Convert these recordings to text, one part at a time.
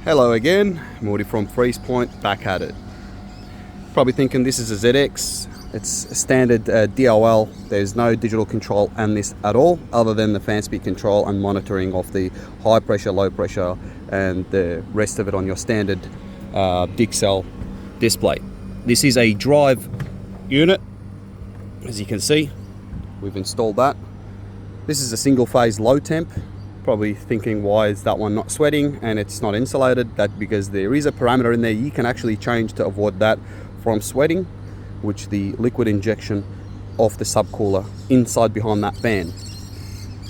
Hello again, Morty from Freeze Point, back at it. Probably thinking this is a ZX. It's a standard DOL. There's no digital control on this at all, other than the fan speed control and monitoring of the high pressure, low pressure, and the rest of it on your standard Dixel display. This is a drive unit. As you can see, we've installed that. This is a single phase low temp. Probably thinking, why is that one not sweating and it's not insulated? That's because there is a parameter in there you can actually change to avoid that from sweating, which the liquid injection of the subcooler inside behind that fan.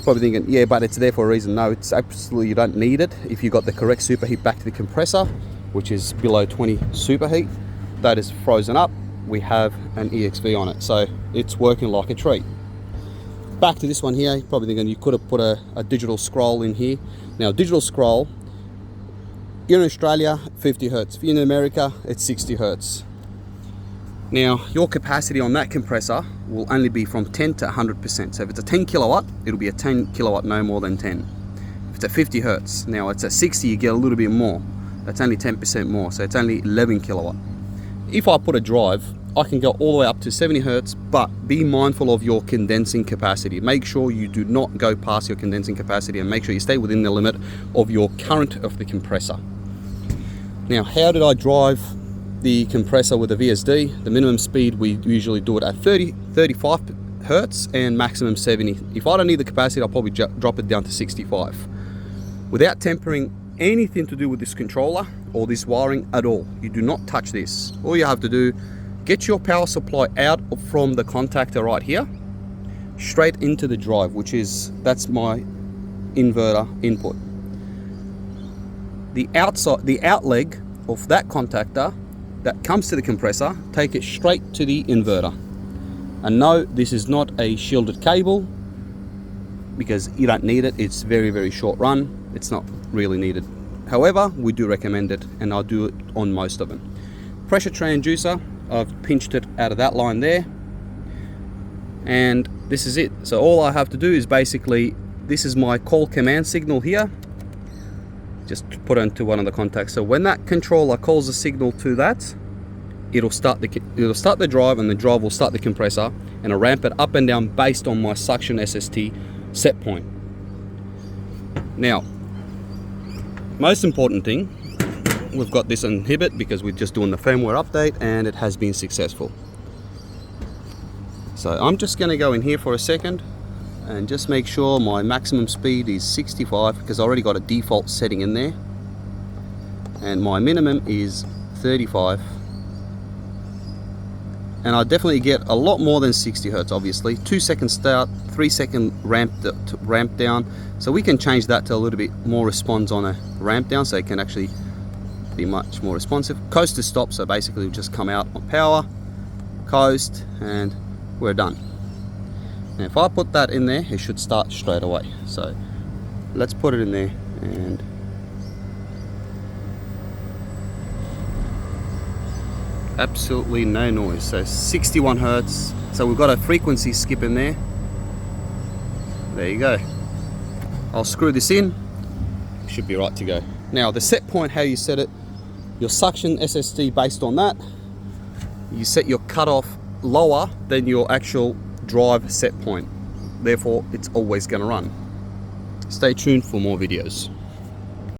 Probably thinking, yeah, but it's there for a reason. No, it's absolutely, you don't need it. If you got the correct superheat back to the compressor, which is below 20 superheat, that is frozen up, we have an EXV on it, so it's working like a treat. Back to this one here, you're probably thinking you could have put a digital scroll in here. Now, digital scroll, here in Australia, 50 hertz. If you're in America, it's 60 hertz. Now, your capacity on that compressor will only be from 10 to 100%. So if it's a 10 kilowatt, it'll be a 10 kilowatt, no more than 10. If it's a 50 hertz, now it's a 60, you get a little bit more. That's only 10% more, so it's only 11 kilowatt. If I put a drive, I can go all the way up to 70 hertz, but be mindful of your condensing capacity. Make sure you do not go past your condensing capacity, and make sure you stay within the limit of your current of the compressor. Now, how did I drive the compressor with a VSD? The minimum speed, we usually do it at 35 hertz and maximum 70. If I don't need the capacity, I'll probably drop it down to 65. Without tempering anything to do with this controller or this wiring at all. You do not touch this. All you have to do, get your power supply out from the contactor right here, straight into the drive, that's my inverter input. The out leg of that contactor that comes to the compressor, take it straight to the inverter. And no, this is not a shielded cable, because you don't need it. It's very, very short run. It's not really needed. However, we do recommend it, and I'll do it on most of them. Pressure transducer, I've pinched it out of that line there, and this is it. So all I have to do is basically, this is my call command signal here, just put it into one of the contacts. So when that controller calls a signal to that, it'll start the drive, and the drive will start the compressor, and I'll ramp it up and down based on my suction SST set point. Now, most important thing, we've got this inhibit because we're just doing the firmware update, and it has been successful. So I'm just going to go in here for a second and just make sure my maximum speed is 65, because I already got a default setting in there, and my minimum is 35. And I definitely get a lot more than 60 hertz, obviously. 2 second start, 3 second ramp down. So we can change that to a little bit more response on a ramp down, so it can actually be much more responsive. Coast to stop, so basically we'll just come out on power, coast, and we're done. Now if I put that in there, it should start straight away. So let's put it in there, and absolutely no noise. So 61 hertz. So we've got a frequency skip in there. There you go. I'll screw this in. Should be right to go. Now the set point, how you set it, your suction SST based on that, you set your cutoff lower than your actual drive set point. Therefore, it's always going to run. Stay tuned for more videos.